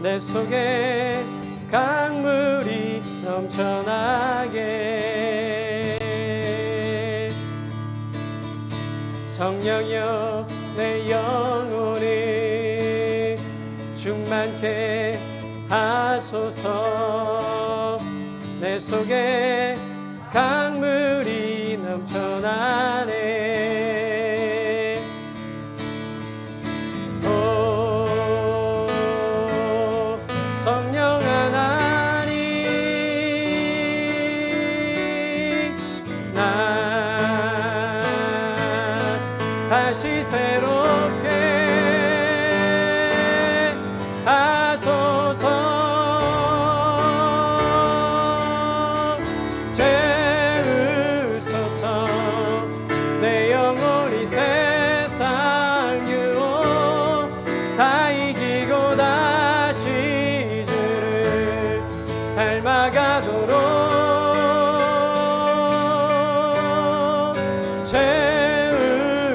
내 속에 강물이 넘쳐나게. 성령여 내 영혼을 충만케 하소서. 내 속에 강물이 넘쳐나네. 오 성령 하나님, 나 다시 새롭게 하소서. 채우소서. 내 영혼이 세상 유혹 다 이기고 다시 주를 닮아가도록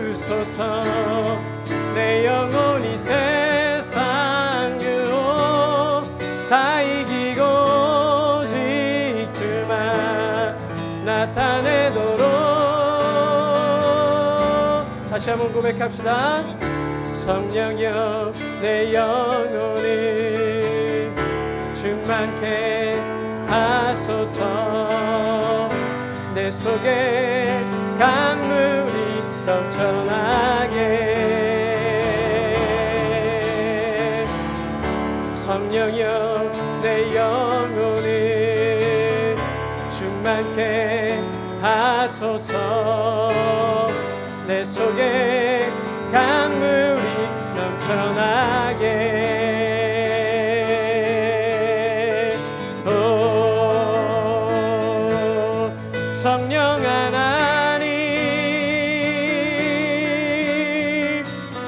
채우소서. 내 영혼이 세상 유혹 다 이기고 오직 주만 나타내도록. 다시 한번 고백합시다. 성령여 내 영혼을 충만케 하소서. 내 속에 강물이 넘쳐나게. 성령여 내 영혼을 충만케 하소서. 내 속에 강물이 넘쳐나게. 오 성령 하나님,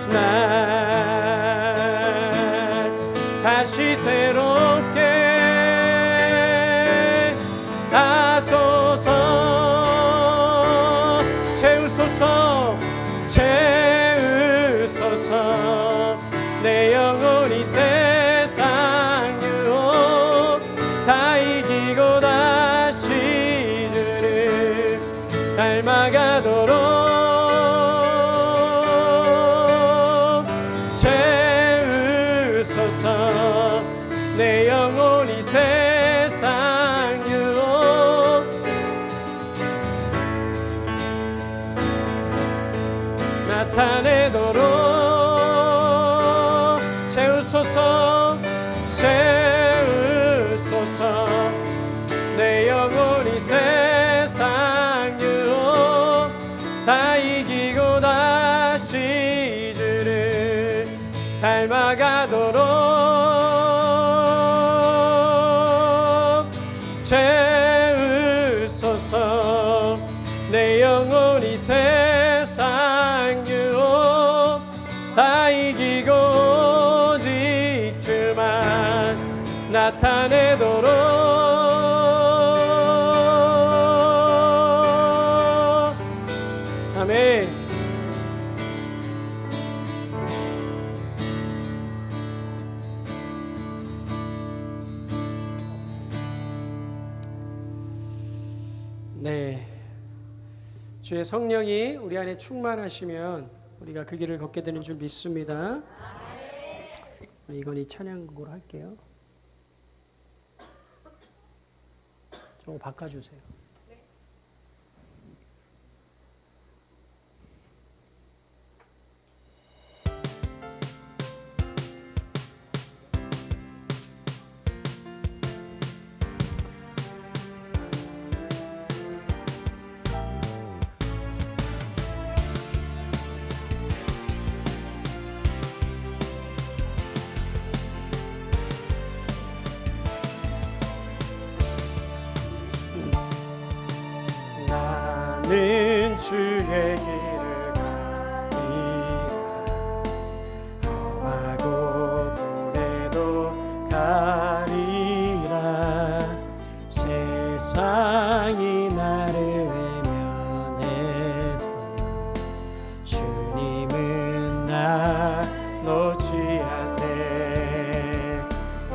나 다시 새롭게 하소서. 채우소서. 채우소서. 내 영혼이 세상 유혹 다 이기고 다시 주를 닮아가도록 채우소서. 내 영혼이 세상 유혹 나타내도록 채우소서. 채우소서. 내 영혼이 세상 유혹 다 이기고 다시 주를 닮아가도록 채우소서. 내 영혼이 세상 유혹 다 이기고 오직 주만 나타내도록. 아멘. 네, 주의 성령이 우리 안에 충만하시면 우리가 그 길을 걷게 되는 줄 믿습니다. 이건 이 찬양곡으로 할게요. 좀 바꿔주세요. 나는 주의 길을 가리라. 험하고 모래도 가리라. 세상이 나를 외면해도 주님은 나 놓지 않네. 오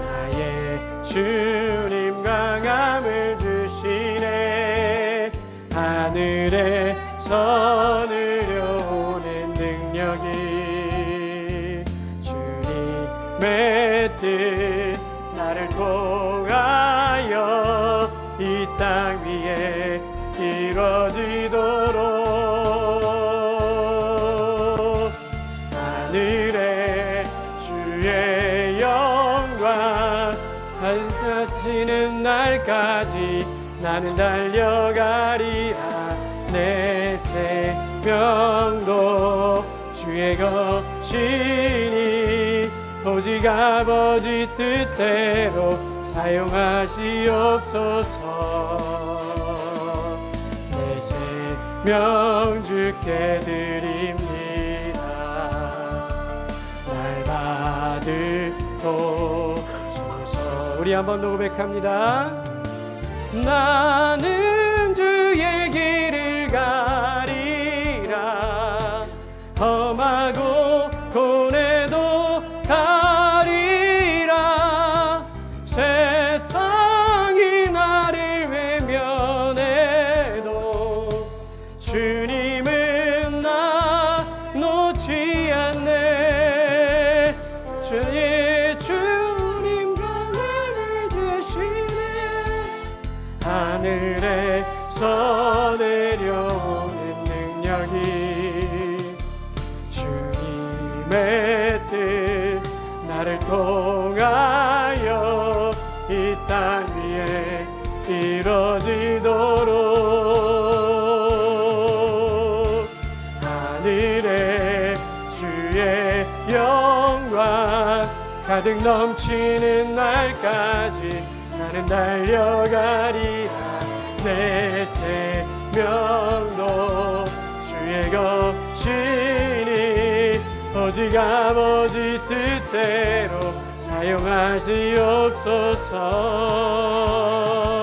주님 강함을 주시네. 하늘에서 내려오는 능력이 주님의 뜻 나를 통하여 이 땅 위에 이루어지도록 하늘에 주의 영광 밝아지는 날까지 나는 달려가리라. 내 생명도 주의 것이니 오직 아버지 뜻대로 사용하시옵소서. 내 생명 주께 드립니다. 날 받으소서. 우리 한번 더 고백합니다. 나는 주의 길을 가리라. 험하고 고뇌도 가리라. 세상이 나를 외면해도 주님은 나 놓지 않네. 주님 강함을 주시네. 하늘에서 내려오는 능력이 주님의 뜻 나를 통하여 이 땅 위에 이루어지도록 하늘에 주의 영광 가득 넘치는 날까지 나는 달려가리라. 내 생명도 주의 것이니 오직 아버지 뜻대로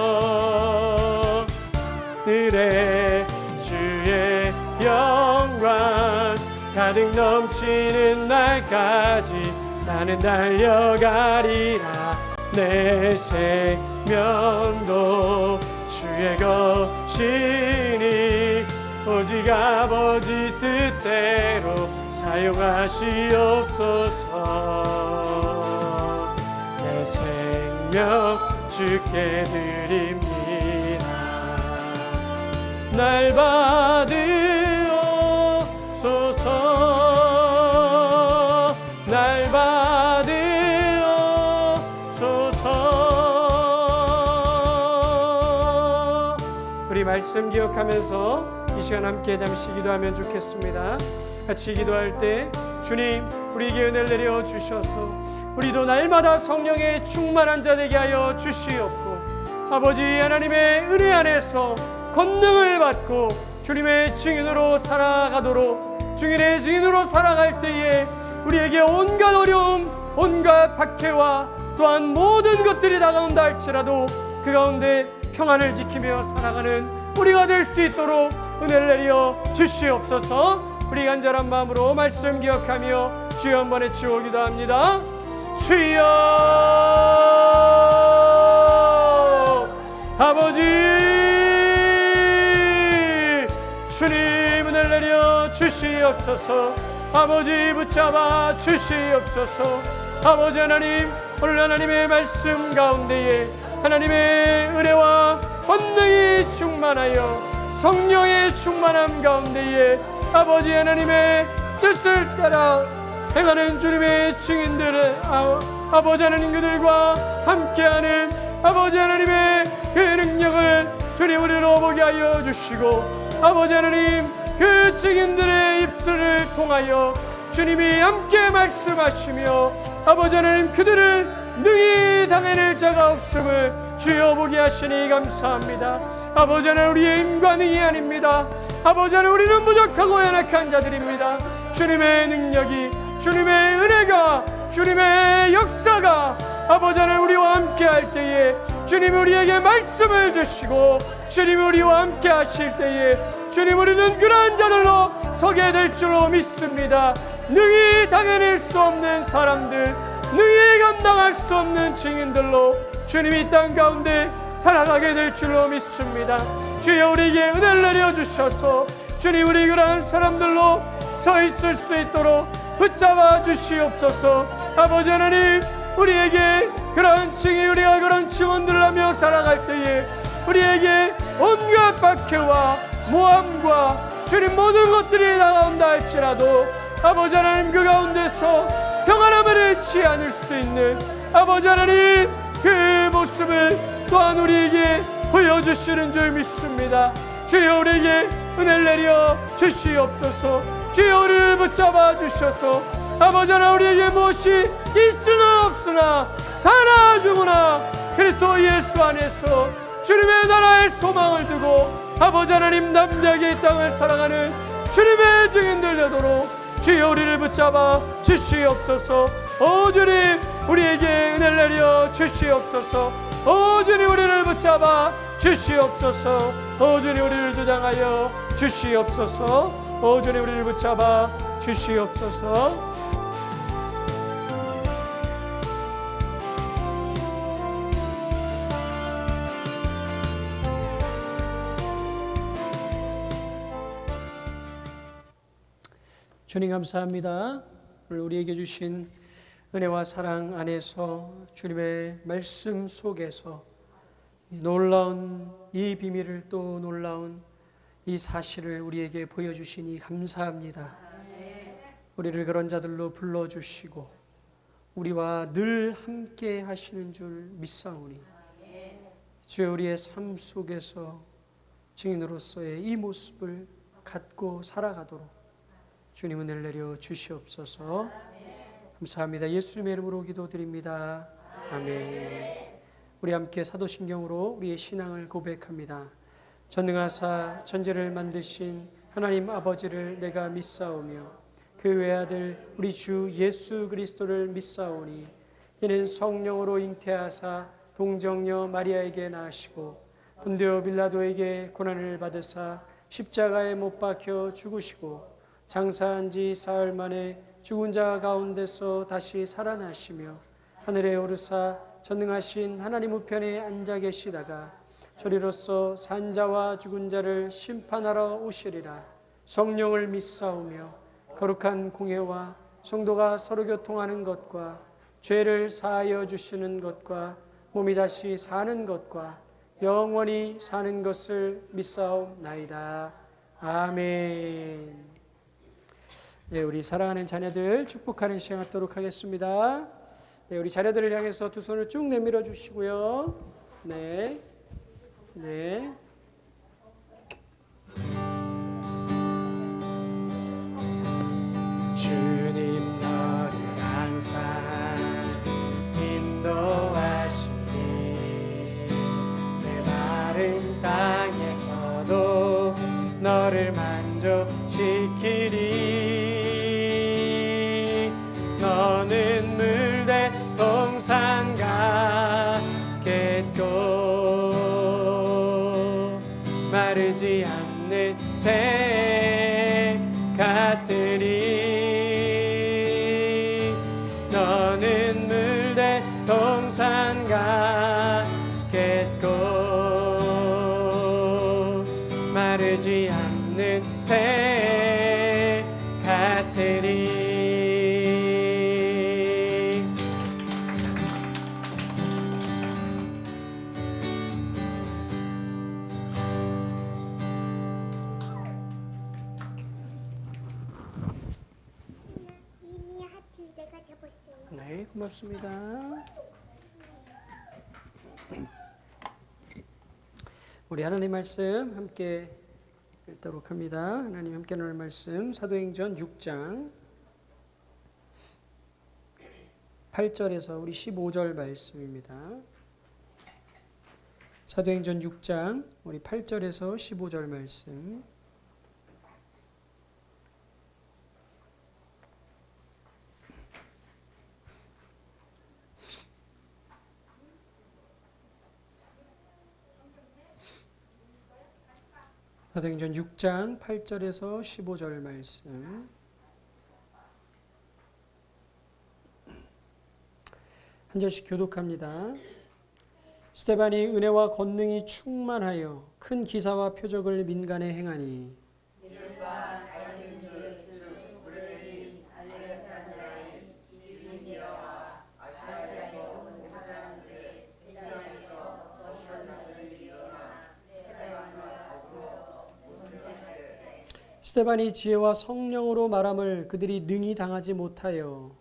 사용하시옵소서. 하늘에 주의 영광 가득 넘치는 날까지 나는 달려가리라. 내 생명도 주의 것이니 오직 아버지 뜻대로 사용하시옵소서. 내 생명 주께 드립니다. 날 받으소서. 날 받으소서. 우리 말씀 기억하면서 이 시간 함께 잠시 기도하면 좋겠습니다. 같이 기도할 때 주님 우리에게 은혜를 내려 주셔서 우리도 날마다 성령의 충만한 자 되게 하여 주시옵고 아버지 하나님의 은혜 안에서 권능을 받고 주님의 증인으로 살아가도록 주님의 증인으로 살아갈 때에 우리에게 온갖 어려움 온갖 박해와 또한 모든 것들이 다가온다 할지라도 그 가운데 평안을 지키며 살아가는 우리가 될 수 있도록 은혜를 내려 주시옵소서. 우리 간절한 마음으로 말씀 기억하며 주여 한번 외치고 기도합니다. 주여 아버지 주님 은혜를 내려 주시옵소서. 아버지 붙잡아 주시옵소서. 아버지 하나님 오늘 하나님의 말씀 가운데에 하나님의 은혜와 권능이 충만하여 성령의 충만함 가운데에 아버지 하나님의 뜻을 따라 행하는 주님의 증인들을 아버지 하나님 그들과 함께하는 아버지 하나님의 그 능력을 주님 우리로 보게 하여 주시고 아버지 하나님 그 증인들의 입술을 통하여 주님이 함께 말씀하시며 아버지 하나님 그들은 능히 당해낼 자가 없음을 주여 보게 하시니 감사합니다. 아버지 하나님 우리의 힘과 능이 아닙니다. 아버지 하나님 우리는 부족하고 연약한 자들입니다. 주님의 능력이 주님의 은혜가 주님의 역사가 아버지 하나님 우리와 함께 할 때에 주님이 우리에게 말씀을 주시고 주님이 우리와 함께 하실 때에 주님 우리는 그러한 자들로 서게 될 줄로 믿습니다. 능히 당해낼 수 없는 사람들 능히 감당할 수 없는 증인들로 주님이 이 땅 가운데 살아가게 될 줄로 믿습니다. 주여 우리에게 은혜를 내려주셔서 주님 우리 그러한 사람들로 서 있을 수 있도록 붙잡아 주시옵소서. 아버지 하나님, 우리에게 그러한 증인, 우리가 그런 증언들을 하며 살아갈 때에 우리에게 온갖 박해와 모함과 주님 모든 것들이 다가온다 할지라도 아버지 하나님 그 가운데서 평안함을 잃지 않을 수 있는 아버지 하나님 그 모습을 또한 우리에게 보여주시는 줄 믿습니다. 주여 우리에게 은혜를 내려 주시옵소서. 주여 우리를 붙잡아 주셔서 아버지 하나님 우리에게 무엇이 있으나 없으나 사나 죽으나 그리스도 예수 안에서 주님의 나라의 소망을 두고 아버지 하나님 담대하게 이 땅을 살아가는 주님의 증인들 되도록 주여 우리를 붙잡아 주시옵소서. 오 주님 우리에게 은혜를 내려 주시옵소서. 오 주님 우리를 붙잡아 주시옵소서. 오 주님 우리를 주장하여 주시옵소서. 오 주님 우리를 붙잡아 주시옵소서. 주님 감사합니다. 오늘 우리에게 주신 은혜와 사랑 안에서 주님의 말씀 속에서 놀라운 이 비밀을 또 놀라운 이 사실을 우리에게 보여주시니 감사합니다. 우리를 그런 자들로 불러주시고 우리와 늘 함께 하시는 줄 믿사오니 주여 우리의 삶 속에서 증인으로서의 이 모습을 갖고 살아가도록 주님 은혜를 내려 주시옵소서. 감사합니다. 예수님의 이름으로 기도드립니다. 아멘. 우리 함께 사도신경으로 우리의 신앙을 고백합니다. 전능하사 천지를 만드신 하나님 아버지를 내가 믿사오며 그 외아들 우리 주 예수 그리스도를 믿사오니 이는 성령으로 잉태하사 동정녀 마리아에게 나시고 본디오 빌라도에게 고난을 받으사 십자가에 못 박혀 죽으시고 장사한 지 사흘 만에 죽은 자 가운데서 다시 살아나시며 하늘에 오르사 전능하신 하나님 우편에 앉아 계시다가 저리로서 산 자와 죽은 자를 심판하러 오시리라. 성령을 믿사오며 거룩한 공회와 성도가 서로 교통하는 것과 죄를 사하여 주시는 것과 몸이 다시 사는 것과 영원히 사는 것을 믿사옵나이다. 아멘. 네, 우리 사랑하는 자녀들 축복하는 시간 갖도록 하겠습니다. 네, 우리 자녀들을 향해서 두 손을 쭉 내밀어 주시고요. 네, 네. 주님 너를 항상 인도하시니 내 마른 땅에서도 너를 만족시키리. 너는 물대 동산 같겠고 마르지 않는 새 같으리. 너는 물대 동산 같겠고 마르지 않는 새 같으리. 네, 고맙습니다. 우리 하나님 말씀 함께 읽도록 합니다. 하나님 함께 나눌 말씀 사도행전 6장 8절에서 우리 15절 말씀입니다. 사도행전 6장 우리 8절에서 15절 말씀. 사도행전 6장 8절에서 15절 말씀. 한 절씩 교독합니다. 스데반이 은혜와 권능이 충만하여 큰 기사와 표적을 민간에 행하니 스데반이 지혜와 성령으로 말함을 그들이 능히 당하지 못하여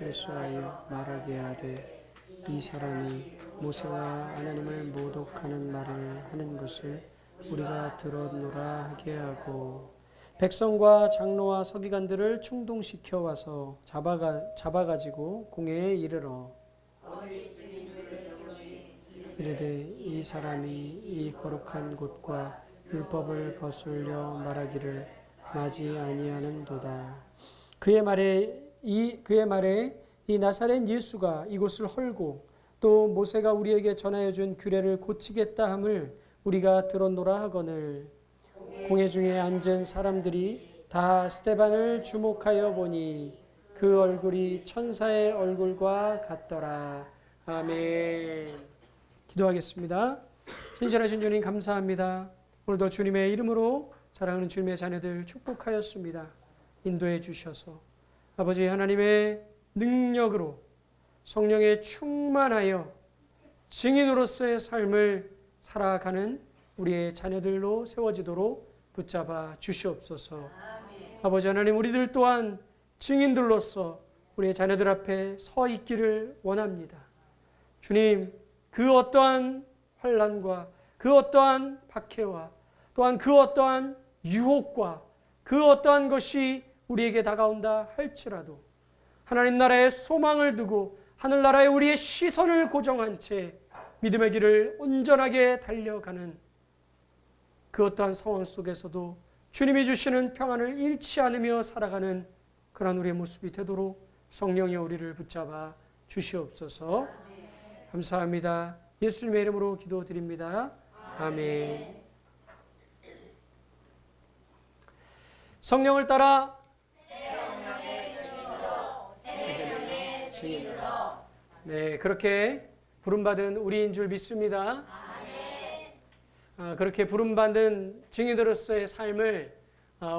예수하여 말하게 하되 이 사람이 모세와 하나님을 모독하는 말을 하는 것을 우리가 들었노라 하게 하고 백성과 장로와 서기관들을 충동시켜 와서 잡아가지고 공회에 이르러 이르되 이 사람이 이 거룩한 곳과 율법을 거슬려 말하기를 마지 아니하는도다. 그의 말에 이 나사렛 예수가 이곳을 헐고 또 모세가 우리에게 전하여 준 규례를 고치겠다 함을 우리가 들었노라 하거늘 공회 중에 앉은 사람들이 다 스데반을 주목하여 보니 그 얼굴이 천사의 얼굴과 같더라. 아멘. 기도하겠습니다. 신실하신 주님 감사합니다. 오늘도 주님의 이름으로 사랑하는 주님의 자녀들 축복하였습니다. 인도해 주셔서 아버지 하나님의 능력으로 성령에 충만하여 증인으로서의 삶을 살아가는 우리의 자녀들로 세워지도록 붙잡아 주시옵소서. 아멘. 아버지 하나님 우리들 또한 증인들로서 우리의 자녀들 앞에 서 있기를 원합니다. 주님 그 어떠한 환난과 그 어떠한 박해와 또한 그 어떠한 유혹과 그 어떠한 것이 우리에게 다가온다 할지라도 하나님 나라의 소망을 두고 하늘나라에 우리의 시선을 고정한 채 믿음의 길을 온전하게 달려가는 그 어떠한 상황 속에서도 주님이 주시는 평안을 잃지 않으며 살아가는 그런 우리의 모습이 되도록 성령이 우리를 붙잡아 주시옵소서. 감사합니다. 예수님의 이름으로 기도드립니다. 아멘. 성령을 따라 네, 그렇게 부름받은 우리인 줄 믿습니다. 그렇게 부름받은 증인으로서의 삶을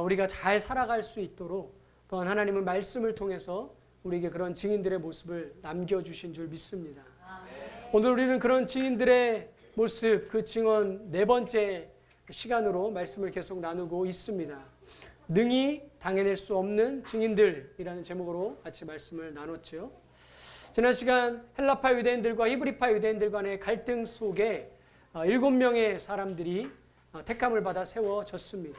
우리가 잘 살아갈 수 있도록 또한 하나님은 말씀을 통해서 우리에게 그런 증인들의 모습을 남겨주신 줄 믿습니다. 오늘 우리는 그런 증인들의 모습, 그 증언 네 번째 시간으로 말씀을 계속 나누고 있습니다. 능히 당해낼 수 없는 증인들이라는 제목으로 같이 말씀을 나눴죠. 지난 시간 헬라파 유대인들과 히브리파 유대인들 간의 갈등 속에 7명의 사람들이 택함을 받아 세워졌습니다.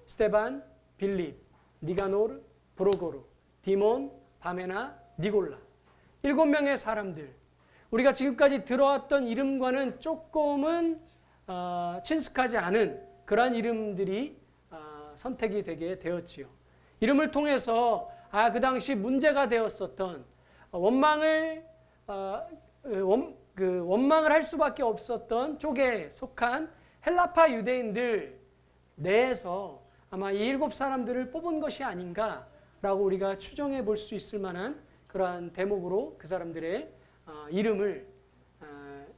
스데반, 빌립, 니가노르, 브로고르, 디몬, 바메나, 니골라. 7명의 사람들. 우리가 지금까지 들어왔던 이름과는 조금은 친숙하지 않은 그러한 이름들이 선택이 되게 되었지요. 이름을 통해서 그 당시 문제가 되었었던 원망을 할 수밖에 없었던 쪽에 속한 헬라파 유대인들 내에서 아마 이 7사람들을 뽑은 것이 아닌가라고 우리가 추정해 볼 수 있을 만한 그러한 대목으로 그 사람들의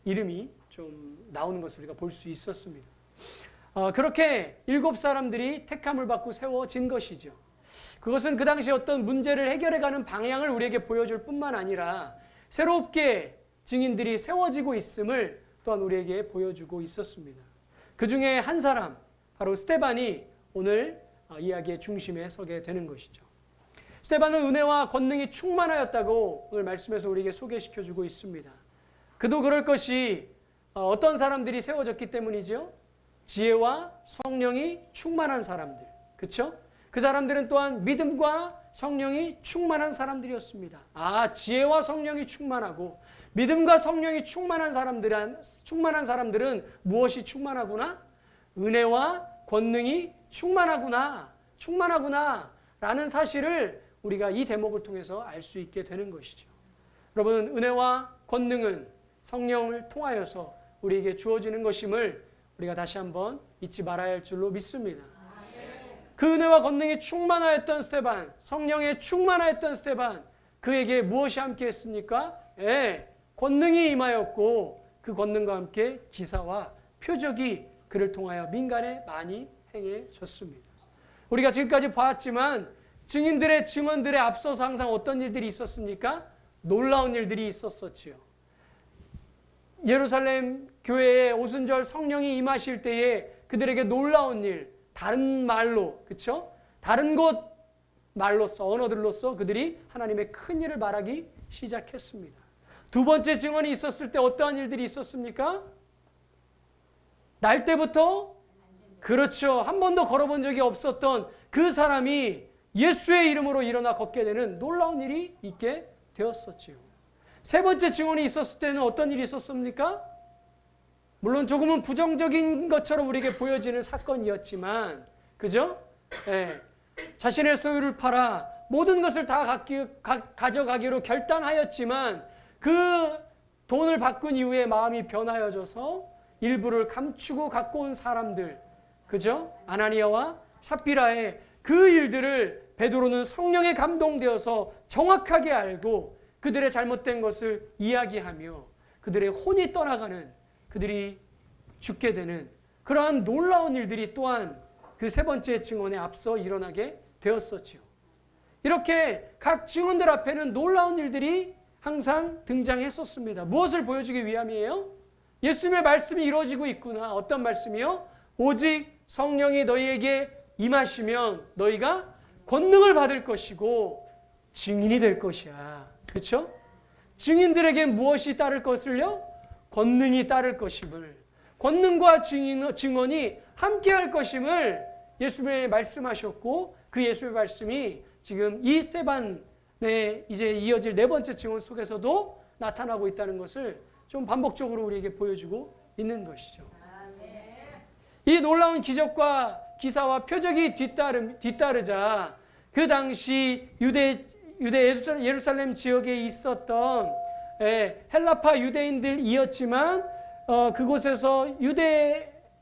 이름이 좀 나오는 것을 우리가 볼 수 있었습니다. 그렇게 7사람들이 택함을 받고 세워진 것이죠. 그것은 그 당시 어떤 문제를 해결해가는 방향을 우리에게 보여줄 뿐만 아니라 새롭게 증인들이 세워지고 있음을 또한 우리에게 보여주고 있었습니다. 그 중에 한 사람, 바로 스데반이 오늘 이야기의 중심에 서게 되는 것이죠. 스데반은 은혜와 권능이 충만하였다고 오늘 말씀에서 우리에게 소개시켜주고 있습니다. 그도 그럴 것이 어떤 사람들이 세워졌기 때문이죠. 지혜와 성령이 충만한 사람들, 그렇죠? 그 사람들은 또한 믿음과 성령이 충만한 사람들이었습니다. 지혜와 성령이 충만하고 믿음과 성령이 충만한 사람들은 무엇이 충만하구나? 은혜와 권능이 충만하구나 라는 사실을 우리가 이 대목을 통해서 알 수 있게 되는 것이죠. 여러분, 은혜와 권능은 성령을 통하여서 우리에게 주어지는 것임을 우리가 다시 한번 잊지 말아야 할 줄로 믿습니다. 그 은혜와 권능이 충만하였던 스데반, 성령에 충만하였던 스데반, 그에게 무엇이 함께했습니까? 권능이 임하였고 그 권능과 함께 기사와 표적이 그를 통하여 민간에 많이 행해졌습니다. 우리가 지금까지 봤지만 증인들의 증언들에 앞서서 항상 어떤 일들이 있었습니까? 놀라운 일들이 있었었지요. 예루살렘 교회에 오순절 성령이 임하실 때에 그들에게 놀라운 일, 다른 말로, 그렇죠? 다른 곳 말로서, 언어들로서 그들이 하나님의 큰 일을 말하기 시작했습니다. 두 번째 증언이 있었을 때 어떠한 일들이 있었습니까? 날 때부터, 그렇죠, 한 번도 걸어본 적이 없었던 그 사람이 예수의 이름으로 일어나 걷게 되는 놀라운 일이 있게 되었었지요. 세 번째 증언이 있었을 때는 어떤 일이 있었습니까? 물론 조금은 부정적인 것처럼 우리에게 보여지는 사건이었지만, 그죠? 자신의 소유를 팔아 모든 것을 다 가져가기로 결단하였지만 그 돈을 바꾼 이후에 마음이 변하여져서 일부를 감추고 갖고 온 사람들, 그죠? 아나니아와 삽비라의 그 일들을 베드로는 성령에 감동되어서 정확하게 알고 그들의 잘못된 것을 이야기하며 그들의 혼이 떠나가는, 그들이 죽게 되는 그러한 놀라운 일들이 또한 그 세 번째 증언에 앞서 일어나게 되었었죠. 이렇게 각 증언들 앞에는 놀라운 일들이 항상 등장했었습니다. 무엇을 보여주기 위함이에요? 예수님의 말씀이 이루어지고 있구나. 어떤 말씀이요? 오직 성령이 너희에게 임하시면 너희가 권능을 받을 것이고 증인이 될 것이야. 그렇죠? 증인들에게 무엇이 따를 것을요? 권능이 따를 것임을, 권능과 증언이 함께할 것임을 예수님이 말씀하셨고 그 예수의 말씀이 지금 이 스데반의 이제 이어질 네 번째 증언 속에서도 나타나고 있다는 것을 좀 반복적으로 우리에게 보여주고 있는 것이죠. 이 놀라운 기적과 기사와 표적이 뒤따르자 그 당시 유대 예루살렘 지역에 있었던 헬라파 유대인들이었지만 그곳에서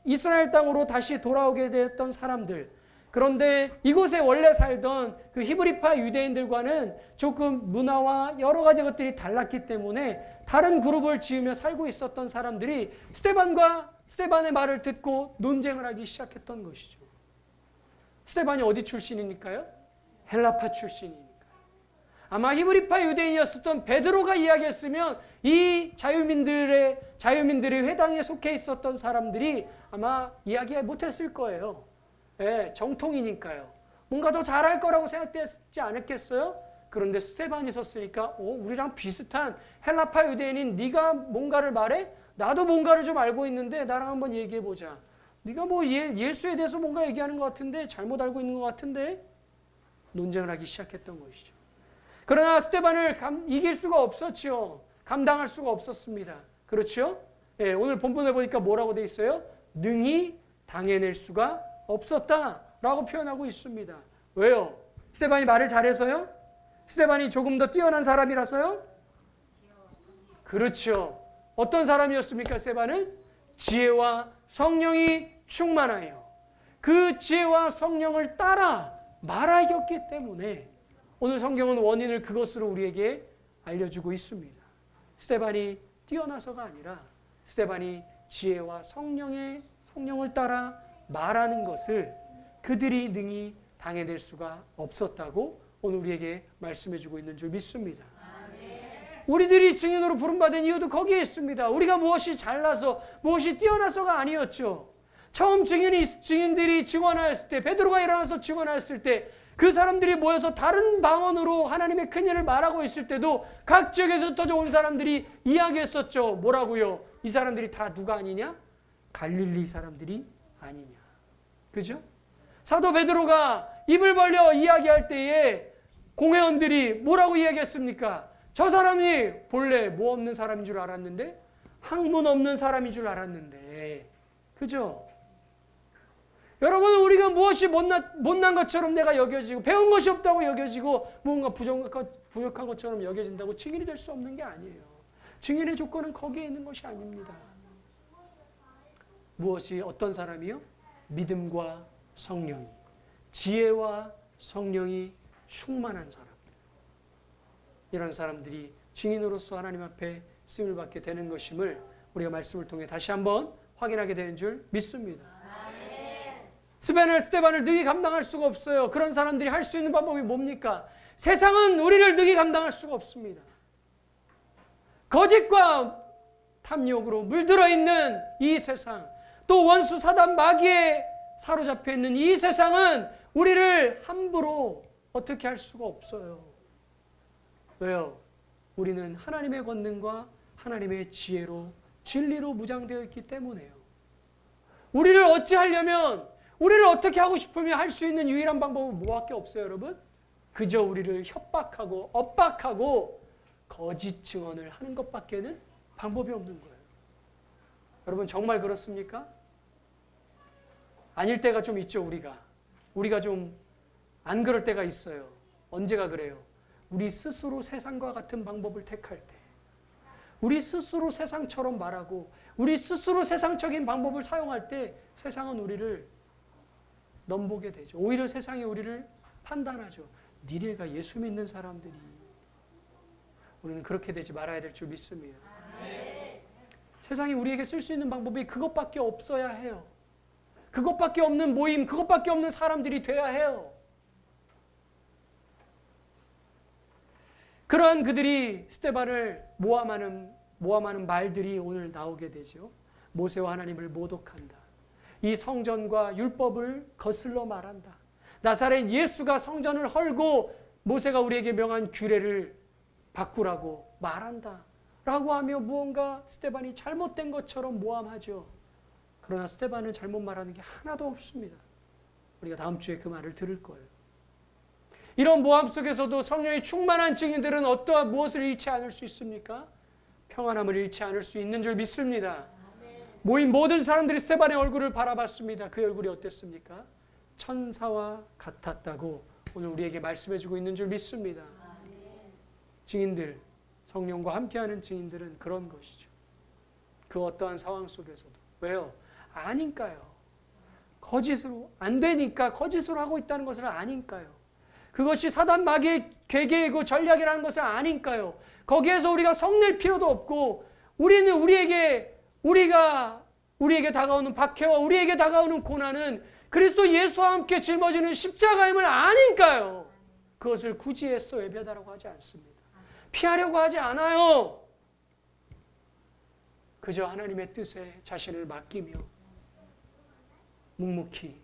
이스라엘 땅으로 다시 돌아오게 되었던 사람들, 그런데 이곳에 원래 살던 그 히브리파 유대인들과는 조금 문화와 여러 가지 것들이 달랐기 때문에 다른 그룹을 지으며 살고 있었던 사람들이 스데반의 말을 듣고 논쟁을 하기 시작했던 것이죠. 스데반이 어디 출신이니까요? 헬라파 출신이니까. 아마 히브리파 유대인이었던 베드로가 이야기했으면 이 자유민들의 회당에 속해 있었던 사람들이 아마 이야기 못했을 거예요. 정통이니까요. 뭔가 더 잘할 거라고 생각했지 않았겠어요? 그런데 스데반이 섰으니까 우리랑 비슷한 헬라파 유대인인 네가 뭔가를 말해? 나도 뭔가를 좀 알고 있는데 나랑 한번 얘기해보자. 네가 뭐 예수에 대해서 뭔가 얘기하는 것 같은데 잘못 알고 있는 것 같은데 논쟁을 하기 시작했던 것이죠. 그러나 스데반을 이길 수가 없었지요. 감당할 수가 없었습니다. 그렇죠? 오늘 본문에 보니까 뭐라고 되어 있어요? 능히 당해낼 수가 없었다라고 표현하고 있습니다. 왜요? 스데반이 말을 잘해서요? 스데반이 조금 더 뛰어난 사람이라서요? 그렇죠. 어떤 사람이었습니까? 스데반은 지혜와 성령이 충만하여 그 지혜와 성령을 따라 말하였기 때문에 오늘 성경은 원인을 그것으로 우리에게 알려주고 있습니다. 스데반이 뛰어나서가 아니라 스데반이 지혜와 성령을 따라 말하는 것을 그들이 능히 당해낼 수가 없었다고 오늘 우리에게 말씀해주고 있는 줄 믿습니다. 우리들이 증인으로 부름받은 이유도 거기에 있습니다. 우리가 무엇이 잘나서 무엇이 뛰어나서가 아니었죠. 처음 증인들이 증언하였을 때, 베드로가 일어나서 증언하였을 때 그 사람들이 모여서 다른 방언으로 하나님의 큰 일을 말하고 있을 때도 각 지역에서 흩어져 온 사람들이 이야기했었죠. 뭐라고요? 이 사람들이 다 누가 아니냐? 갈릴리 사람들이 아니냐. 그죠? 사도 베드로가 입을 벌려 이야기할 때에 공회원들이 뭐라고 이야기했습니까? 저 사람이 본래 뭐 없는 사람인 줄 알았는데, 학문 없는 사람인 줄 알았는데, 그죠? 여러분, 우리가 무엇이 못난 것처럼 내가 여겨지고 배운 것이 없다고 여겨지고 뭔가 부족한 것처럼 여겨진다고 증인이 될 수 없는 게 아니에요. 증인의 조건은 거기에 있는 것이 아닙니다. 무엇이 어떤 사람이요? 믿음과 성령, 지혜와 성령이 충만한 사람. 이런 사람들이 증인으로서 하나님 앞에 쓰임을 받게 되는 것임을 우리가 말씀을 통해 다시 한번 확인하게 되는 줄 믿습니다. 스테반을 능히 감당할 수가 없어요. 그런 사람들이 할 수 있는 방법이 뭡니까? 세상은 우리를 능히 감당할 수가 없습니다. 거짓과 탐욕으로 물들어 있는 이 세상, 또 원수 사단 마귀에 사로잡혀 있는 이 세상은 우리를 함부로 어떻게 할 수가 없어요. 왜요? 우리는 하나님의 권능과 하나님의 지혜로, 진리로 무장되어 있기 때문에요. 우리를 어찌하려면, 우리를 어떻게 하고 싶으면 할 수 있는 유일한 방법은 뭐밖에 없어요, 여러분? 그저 우리를 협박하고 엇박하고 거짓 증언을 하는 것밖에는 방법이 없는 거예요. 여러분, 정말 그렇습니까? 아닐 때가 좀 있죠, 우리가 좀 안 그럴 때가 있어요. 언제가 그래요? 우리 스스로 세상과 같은 방법을 택할 때, 우리 스스로 세상처럼 말하고 우리 스스로 세상적인 방법을 사용할 때 세상은 우리를 넘보게 되죠. 오히려 세상이 우리를 판단하죠. 니네가 예수 믿는 사람들이. 우리는 그렇게 되지 말아야 될 줄 믿습니다. 세상이 우리에게 쓸 수 있는 방법이 그것밖에 없어야 해요. 그것밖에 없는 모임, 그것밖에 없는 사람들이 돼야 해요. 그러한 그들이 스데반을 모함하는 말들이 오늘 나오게 되죠. 모세와 하나님을 모독한다. 이 성전과 율법을 거슬러 말한다. 나사렛 예수가 성전을 헐고 모세가 우리에게 명한 규례를 바꾸라고 말한다. 라고 하며 무언가 스데반이 잘못된 것처럼 모함하죠. 그러나 스데반은 잘못 말하는 게 하나도 없습니다. 우리가 다음 주에 그 말을 들을 거예요. 이런 모함 속에서도 성령이 충만한 증인들은 어떠한 무엇을 잃지 않을 수 있습니까? 평안함을 잃지 않을 수 있는 줄 믿습니다. 모인 모든 사람들이 스데반의 얼굴을 바라봤습니다. 그 얼굴이 어땠습니까? 천사와 같았다고 오늘 우리에게 말씀해주고 있는 줄 믿습니다. 증인들, 성령과 함께하는 증인들은 그런 것이죠. 그 어떠한 상황 속에서도. 왜요? 아니까요. 거짓으로 안 되니까 거짓으로 하고 있다는 것을 아니까요. 그것이 사단 마귀의 계계이고 전략이라는 것을 아니까요. 거기에서 우리가 성낼 필요도 없고 우리는 우리에게 다가오는 박해와 우리에게 다가오는 고난은 그리스도 예수와 함께 짊어지는 십자가임을 아니까요. 그것을 굳이 애써 외면하라고 하지 않습니다. 피하려고 하지 않아요. 그저 하나님의 뜻에 자신을 맡기며 묵묵히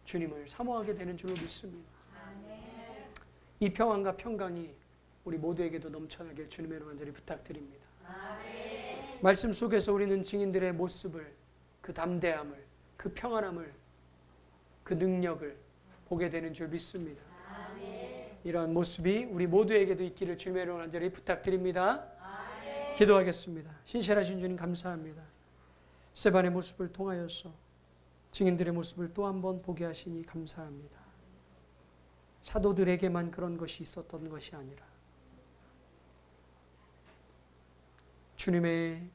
주님을 사모하게 되는 줄로 믿습니다. 이 평안과 평강이 우리 모두에게도 넘쳐나길 주님의 간절히 부탁드립니다. 말씀 속에서 우리는 증인들의 모습을, 그 담대함을, 그 평안함을, 그 능력을 보게 되는 줄 믿습니다. 이러한 모습이 우리 모두에게도 있기를 주님의 간절히 부탁드립니다. 기도하겠습니다. 신실하신 주님 감사합니다. 스데반의 모습을 통하여서 증인들의 모습을 또 한 번 보게 하시니 감사합니다. 사도들에게만 그런 것이 있었던 것이 아니라 주님의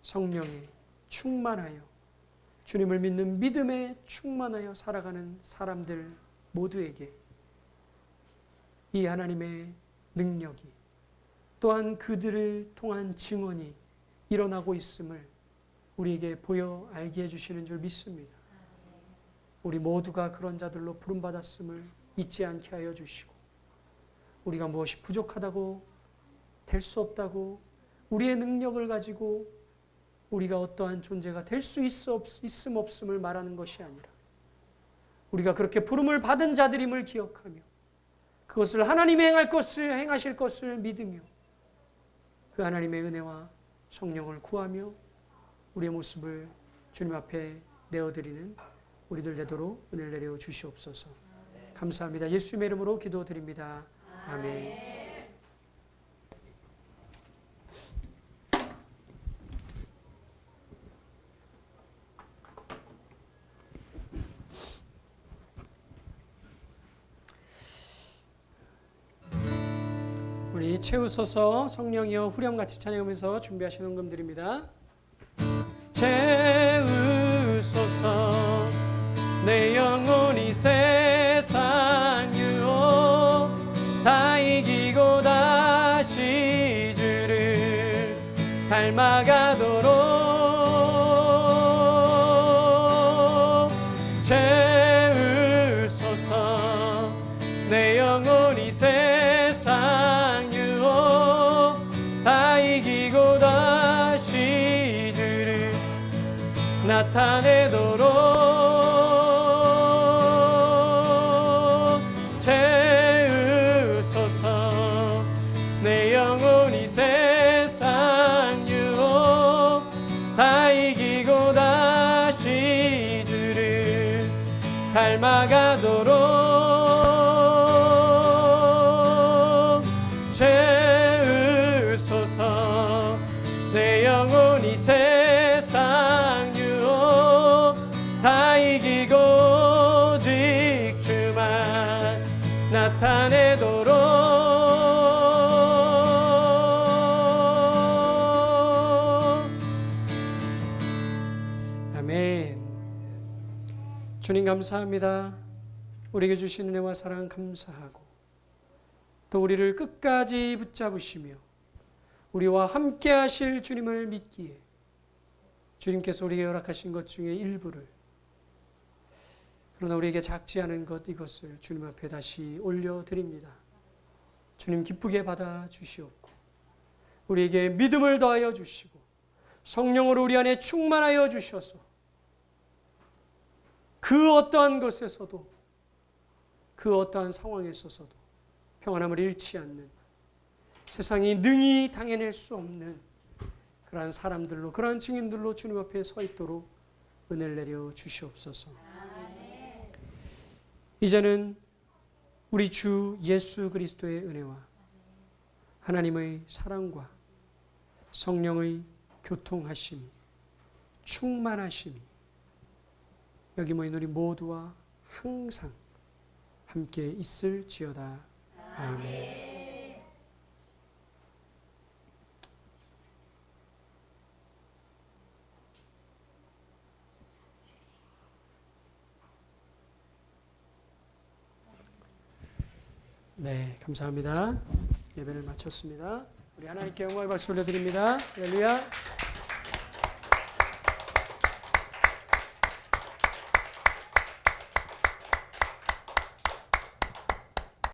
성령에 충만하여 주님을 믿는 믿음에 충만하여 살아가는 사람들 모두에게 이 하나님의 능력이 또한 그들을 통한 증언이 일어나고 있음을 우리에게 보여 알게 해주시는 줄 믿습니다. 우리 모두가 그런 자들로 부름받았음을 잊지 않게 하여 주시고 우리가 무엇이 부족하다고 될 수 없다고 우리의 능력을 가지고 우리가 어떠한 존재가 될 수 있음 없음을 말하는 것이 아니라 우리가 그렇게 부름을 받은 자들임을 기억하며 그것을 하나님이 행하실 것을 믿으며 그 하나님의 은혜와 성령을 구하며 우리의 모습을 주님 앞에 내어드리는 우리들 되도록 은혜를 내려 주시옵소서. 감사합니다. 예수님의 이름으로 기도드립니다. 아멘. 우리 채우소서 성령이여 후렴같이 찬양하면서 준비하신 헌금드립니다. 채우소서 내 영혼이 세상 유혹 다 이기고 다시 주를 닮아가도록 채우소서. 내 영혼이 세상 유혹 다 이기고 다시 주를 나타내도록 채우소서. 내 영혼이 세상 유혹 다 이기고 다시 주를 닮아가도록 채우소서. 내 영혼이 세상 유혹 다 이기고 오직 주만 나타내도록 아멘. 주님 감사합니다. 우리에게 주신 은혜와 사랑 감사하고 또 우리를 끝까지 붙잡으시며 우리와 함께 하실 주님을 믿기에 주님께서 우리에게 허락하신 것 중에 일부를, 그러나 우리에게 작지 않은 것 이것을 주님 앞에 다시 올려드립니다. 주님 기쁘게 받아주시옵고 우리에게 믿음을 더하여 주시고 성령으로 우리 안에 충만하여 주셔서 그 어떠한 것에서도 그 어떠한 상황에 있어서도 평안함을 잃지 않는, 세상이 능히 당해낼 수 없는 그러한 사람들로, 그러한 증인들로 주님 앞에 서 있도록 은혜를 내려 주시옵소서. 이제는 우리 주 예수 그리스도의 은혜와 하나님의 사랑과 성령의 교통하심이, 충만하심이 여기 모인 우리 모두와 항상 함께 있을지어다. 아멘. 네, 감사합니다. 예배를 마쳤습니다. 우리 하나님께 영광의 박수 올려드립니다. 할렐루야.